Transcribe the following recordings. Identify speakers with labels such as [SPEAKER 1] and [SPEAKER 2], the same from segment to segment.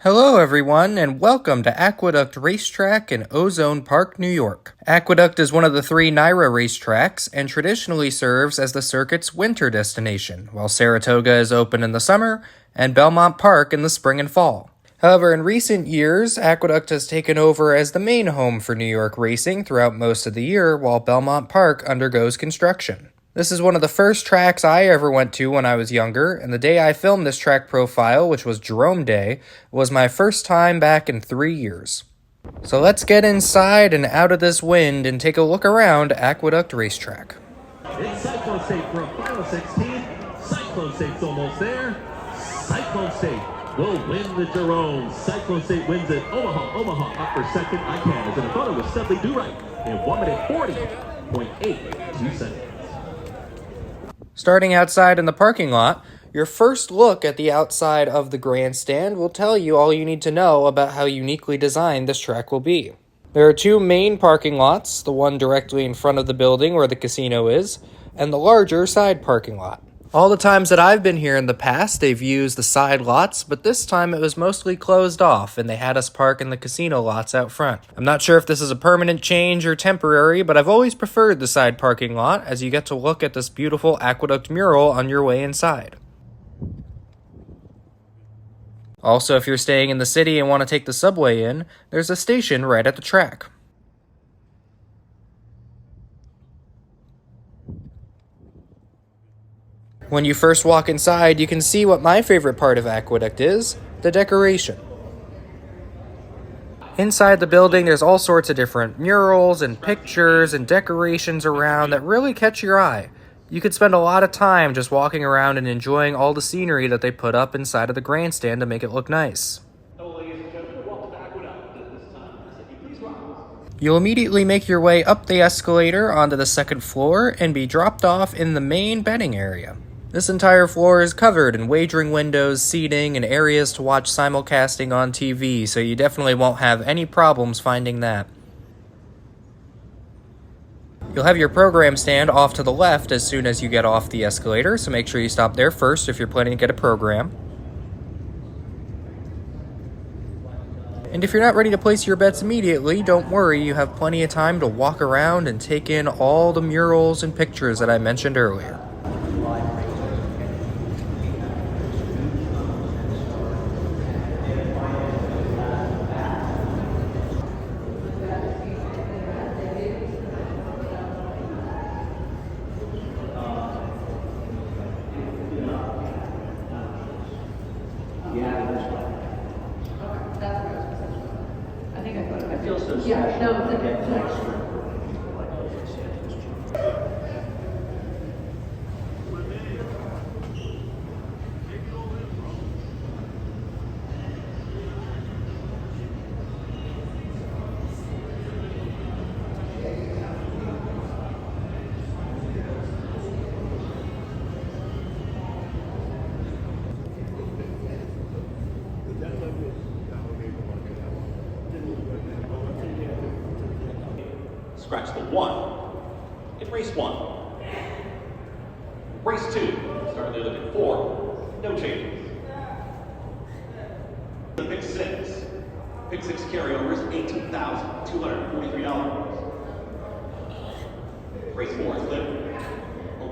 [SPEAKER 1] Hello, everyone, and welcome to Aqueduct Racetrack in Ozone Park, New York. Aqueduct is one of the three NYRA racetracks and traditionally serves as the circuit's winter destination, while Saratoga is open in the summer and Belmont Park in the spring and fall. However, in recent years, Aqueduct has taken over as the main home for New York racing throughout most of the year, while Belmont Park undergoes construction. This is one of the first tracks I ever went to when I was younger, and the day I filmed this track profile, which was Jerome Day, was my first time back in 3 years. So let's get inside and out of this wind and take a look around Aqueduct Racetrack.
[SPEAKER 2] It's Cyclone Safe for a final 16. Cyclone Safe's almost there. Cyclone Safe will win the Jerome. Cyclone Safe wins it. Omaha up for second. ICANN is in front of with Studley Do Right in 1 minute 40.82 seconds.
[SPEAKER 1] Starting outside in the parking lot, your first look at the outside of the grandstand will tell you all you need to know about how uniquely designed this track will be. There are two main parking lots, the one directly in front of the building where the casino is, and the larger side parking lot. All the times that I've been here in the past, they've used the side lots, but this time it was mostly closed off, and they had us park in the casino lots out front. I'm not sure if this is a permanent change or temporary, but I've always preferred the side parking lot, as you get to look at this beautiful Aqueduct mural on your way inside. Also, if you're staying in the city and want to take the subway in, there's a station right at the track. When you first walk inside, you can see what my favorite part of Aqueduct is, the decoration. Inside the building, there's all sorts of different murals and pictures and decorations around that really catch your eye. You could spend a lot of time just walking around and enjoying all the scenery that they put up inside of the grandstand to make it look nice. You'll immediately make your way up the escalator onto the second floor and be dropped off in the main betting area. This entire floor is covered in wagering windows, seating, and areas to watch simulcasting on TV, so you definitely won't have any problems finding that. You'll have your program stand off to the left as soon as you get off the escalator, so make sure you stop there first if you're planning to get a program. And if you're not ready to place your bets immediately, don't worry, you have plenty of time to walk around and take in all the murals and pictures that I mentioned earlier.
[SPEAKER 2] Scratch the 1 in race 1. Race 2, starting to look at 4, no changes. The pick 6. Pick 6 carryover is $18,243. Race 4 is lit.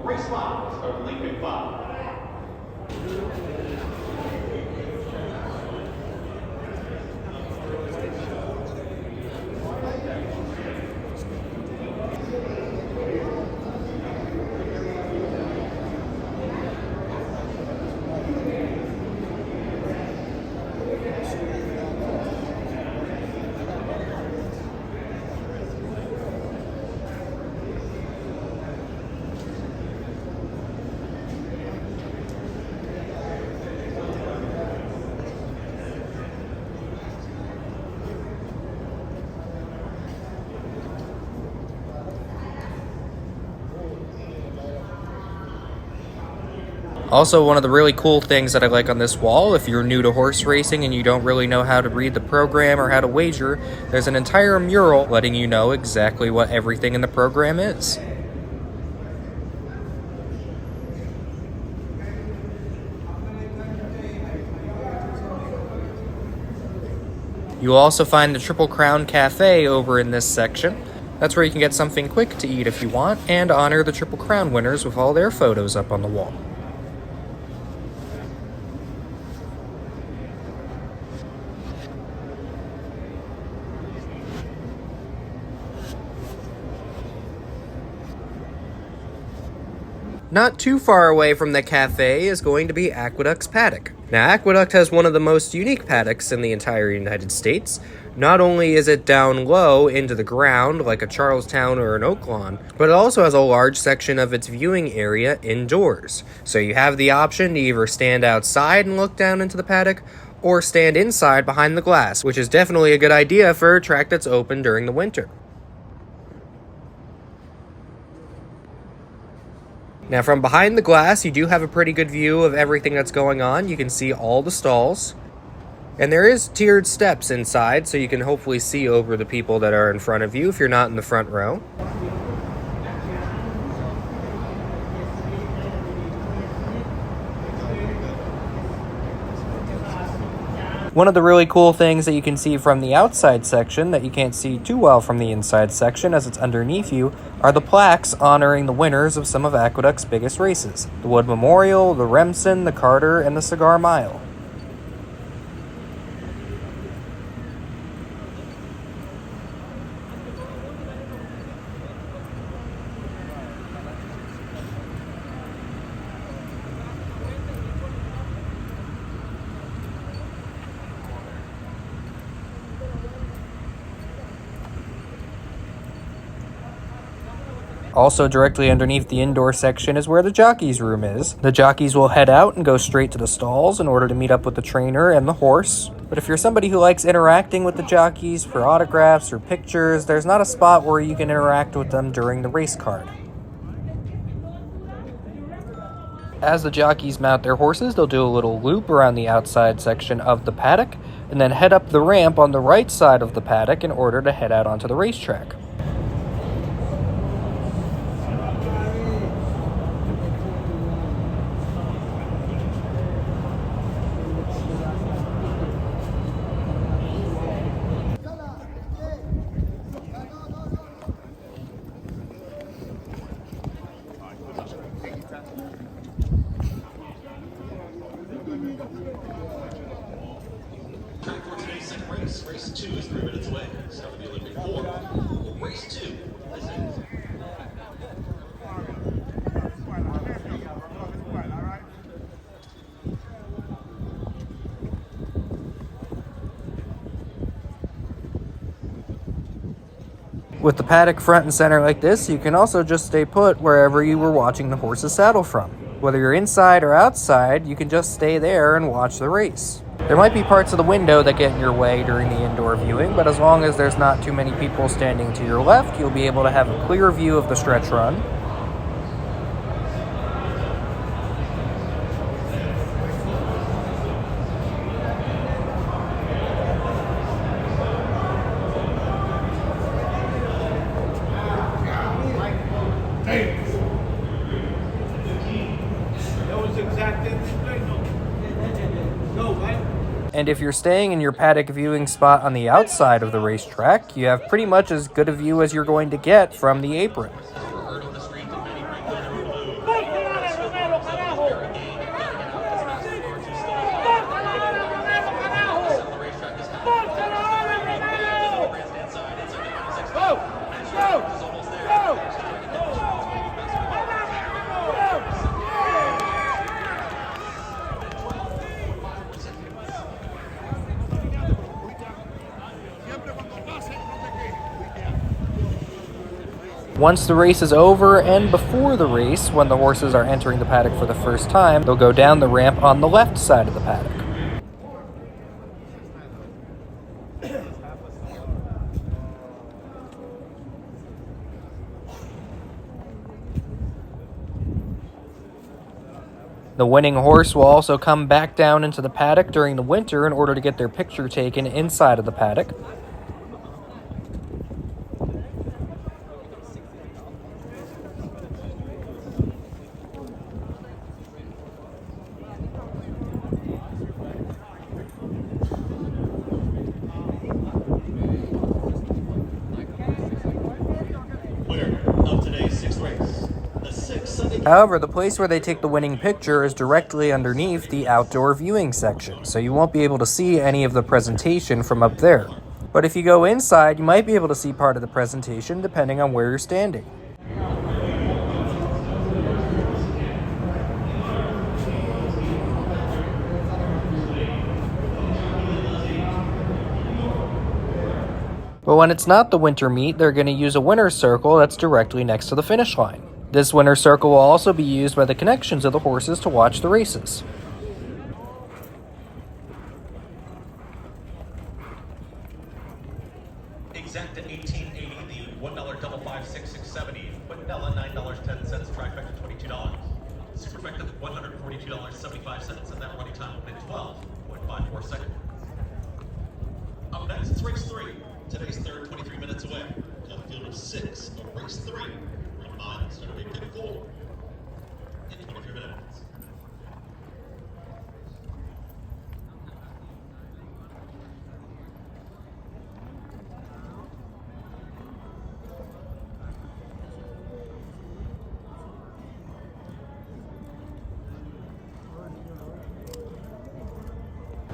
[SPEAKER 2] Race 5, starting late pick 5.
[SPEAKER 1] Also, one of the really cool things that I like on this wall, if you're new to horse racing and you don't really know how to read the program or how to wager, there's an entire mural letting you know exactly what everything in the program is. You will also find the Triple Crown Cafe over in this section. That's where you can get something quick to eat if you want, and honor the Triple Crown winners with all their photos up on the wall. Not too far away from the cafe is going to be Aqueduct's Paddock. Now, Aqueduct has one of the most unique paddocks in the entire United States. Not only is it down low into the ground like a Charlestown or an Oaklawn, but it also has a large section of its viewing area indoors. So you have the option to either stand outside and look down into the paddock, or stand inside behind the glass, which is definitely a good idea for a track that's open during the winter. Now, from behind the glass, you do have a pretty good view of everything that's going on. You can see all the stalls. And there is tiered steps inside, so you can hopefully see over the people that are in front of you if you're not in the front row. One of the really cool things that you can see from the outside section that you can't see too well from the inside section as it's underneath you are the plaques honoring the winners of some of Aqueduct's biggest races. The Wood Memorial, the Remsen, the Carter, and the Cigar Mile. Also directly underneath the indoor section is where the jockey's room is. The jockeys will head out and go straight to the stalls in order to meet up with the trainer and the horse. But if you're somebody who likes interacting with the jockeys for autographs or pictures, there's not a spot where you can interact with them during the race card. As the jockeys mount their horses, they'll do a little loop around the outside section of the paddock and then head up the ramp on the right side of the paddock in order to head out onto the racetrack.
[SPEAKER 2] Race 2 is 3 minutes away. Start with the Olympic 4. Race 2 is in.
[SPEAKER 1] With the paddock front and center like this, you can also just stay put wherever you were watching the horse's saddle from. Whether you're inside or outside, you can just stay there and watch the race. There might be parts of the window that get in your way during the indoor viewing, but as long as there's not too many people standing to your left, you'll be able to have a clear view of the stretch run. And if you're staying in your paddock viewing spot on the outside of the racetrack, you have pretty much as good a view as you're going to get from the apron. Once the race is over and before the race, when the horses are entering the paddock for the first time, they'll go down the ramp on the left side of the paddock. The winning horse will also come back down into the paddock during the winter in order to get their picture taken inside of the paddock. However, the place where they take the winning picture is directly underneath the outdoor viewing section, so you won't be able to see any of the presentation from up there. But if you go inside, you might be able to see part of the presentation depending on where you're standing. But when it's not the winter meet, they're going to use a winner's circle that's directly next to the finish line. This winner's circle will also be used by the connections of the horses to watch the races.
[SPEAKER 2] Exact at 1880, the $1 double 5, 6, 6, 70. Quinella, $9.10, trifecta, $22. Superfecta, $142.75, and that running time in 12.54 seconds. Up next, it's race 3. Today's third, 23 minutes away. A field of 6 of race 3. Run by Saturday pick 4 in 23 minutes.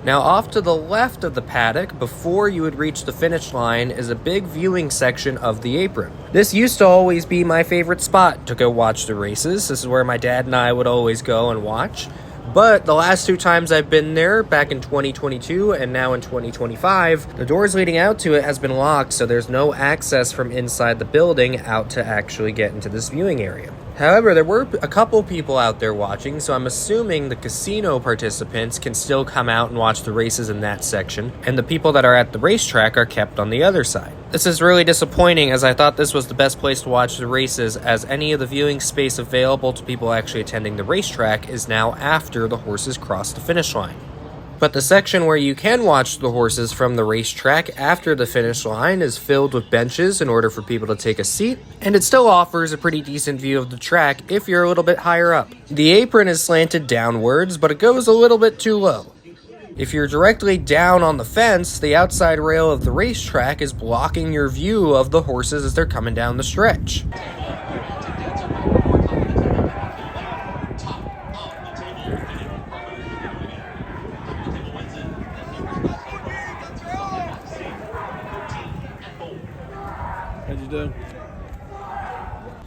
[SPEAKER 1] Now off to the left of the paddock, before you would reach the finish line, is a big viewing section of the apron. This used to always be my favorite spot to go watch the races. This is where my dad and I would always go and watch. But the last 2 times I've been there, back in 2022 and now in 2025, the doors leading out to it has been locked, so there's no access from inside the building out to actually get into this viewing area. However, there were a couple people out there watching, so I'm assuming the casino participants can still come out and watch the races in that section, and the people that are at the racetrack are kept on the other side. This is really disappointing, as I thought this was the best place to watch the races, as any of the viewing space available to people actually attending the racetrack is now after the horses cross the finish line. But the section where you can watch the horses from the racetrack after the finish line is filled with benches in order for people to take a seat, and it still offers a pretty decent view of the track if you're a little bit higher up. The apron is slanted downwards, but it goes a little bit too low. If you're directly down on the fence, the outside rail of the racetrack is blocking your view of the horses as they're coming down the stretch.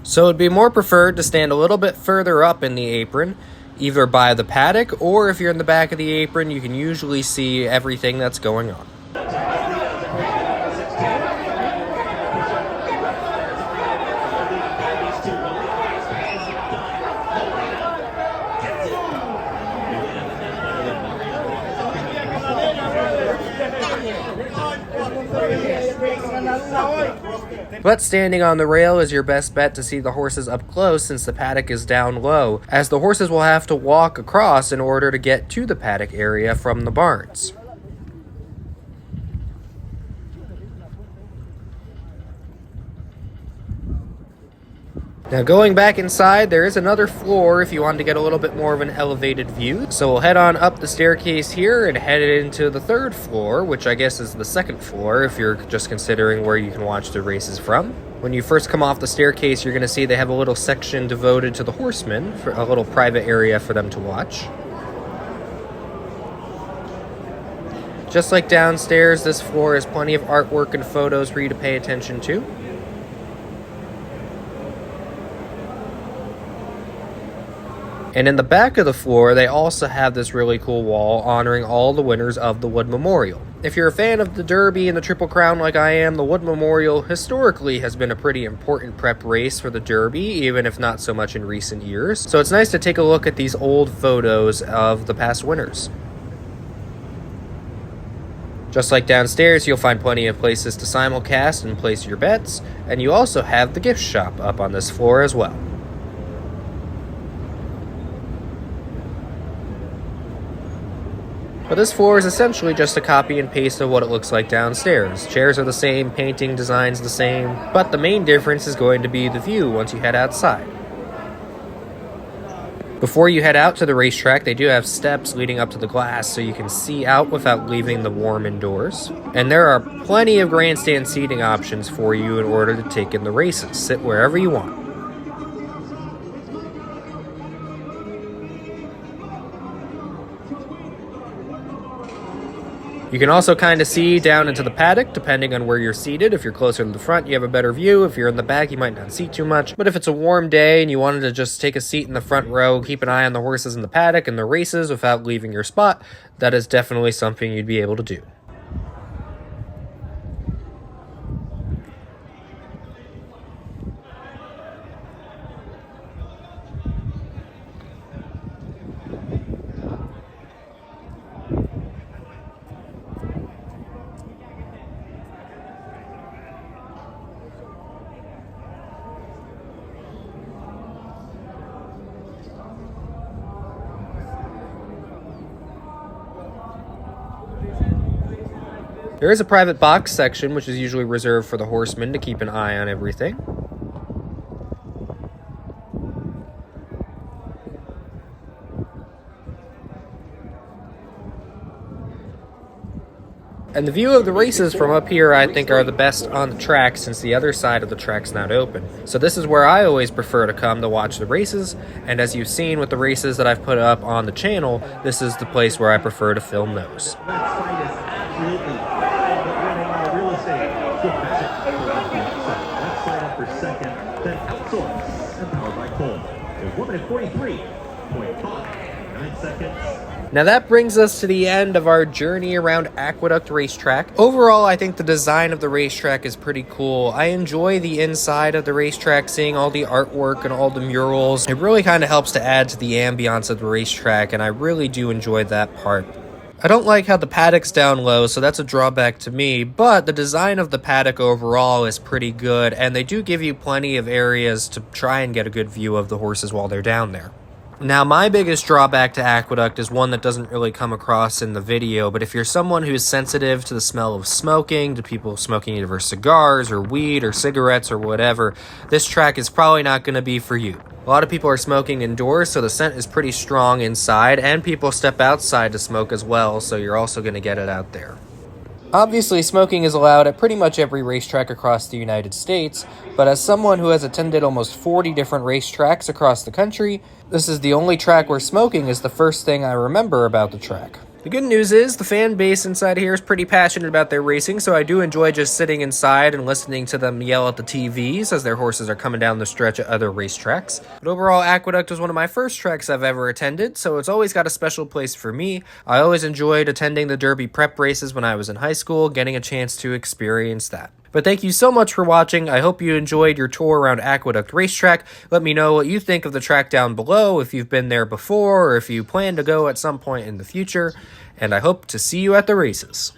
[SPEAKER 1] So it'd be more preferred to stand a little bit further up in the apron, either by the paddock, or if you're in the back of the apron, you can usually see everything that's going on. But standing on the rail is your best bet to see the horses up close, since the paddock is down low, as the horses will have to walk across in order to get to the paddock area from the barns. Now going back inside, there is another floor if you want to get a little bit more of an elevated view. So we'll head on up the staircase here and head into the 3rd floor, which I guess is the 2nd floor if you're just considering where you can watch the races from. When you first come off the staircase, you're going to see they have a little section devoted to the horsemen, for a little private area for them to watch. Just like downstairs, this floor has plenty of artwork and photos for you to pay attention to. And in the back of the floor, they also have this really cool wall honoring all the winners of the Wood Memorial. If you're a fan of the Derby and the Triple Crown like I am, the Wood Memorial historically has been a pretty important prep race for the Derby, even if not so much in recent years. So it's nice to take a look at these old photos of the past winners. Just like downstairs, you'll find plenty of places to simulcast and place your bets, and you also have the gift shop up on this floor as well. But this floor is essentially just a copy and paste of what it looks like downstairs. Chairs are the same, painting designs the same, but the main difference is going to be the view once you head outside. Before you head out to the racetrack, they do have steps leading up to the glass so you can see out without leaving the warm indoors. And there are plenty of grandstand seating options for you in order to take in the races. Sit wherever you want. You can also kind of see down into the paddock depending on where you're seated. If you're closer to the front, you have a better view. If you're in the back, you might not see too much. But if it's a warm day and you wanted to just take a seat in the front row, keep an eye on the horses in the paddock and the races without leaving your spot, that is definitely something you'd be able to do. There is a private box section, which is usually reserved for the horsemen to keep an eye on everything. And the view of the races from up here, I think, are the best on the track since the other side of the track's not open. So this is where I always prefer to come to watch the races, and as you've seen with the races that I've put up on the channel, this is the place where I prefer to film those.
[SPEAKER 2] That side is absolutely wild, but winning on the real estate. So that side up for second, then outsource and powered by Cole. There's 1 minute 43.5, 9 seconds.
[SPEAKER 1] Now that brings us to the end of our journey around Aqueduct Racetrack. Overall, I think the design of the racetrack is pretty cool. I enjoy the inside of the racetrack, seeing all the artwork and all the murals. It really kind of helps to add to the ambiance of the racetrack, and I really do enjoy that part. I don't like how the paddock's down low, so that's a drawback to me, but the design of the paddock overall is pretty good, and they do give you plenty of areas to try and get a good view of the horses while they're down there. Now, my biggest drawback to Aqueduct is one that doesn't really come across in the video, but if you're someone who's sensitive to the smell of smoking, to people smoking either cigars or weed or cigarettes or whatever, this track is probably not going to be for you. A lot of people are smoking indoors, so the scent is pretty strong inside, and people step outside to smoke as well, so you're also going to get it out there. Obviously, smoking is allowed at pretty much every racetrack across the United States, but as someone who has attended almost 40 different racetracks across the country, this is the only track where smoking is the first thing I remember about the track. The good news is the fan base inside here is pretty passionate about their racing, so I do enjoy just sitting inside and listening to them yell at the TVs as their horses are coming down the stretch at other racetracks. But overall, Aqueduct was one of my first tracks I've ever attended, so it's always got a special place for me. I always enjoyed attending the Derby prep races when I was in high school, getting a chance to experience that. But thank you so much for watching. I hope you enjoyed your tour around Aqueduct Racetrack. Let me know what you think of the track down below, if you've been there before, or if you plan to go at some point in the future. And I hope to see you at the races.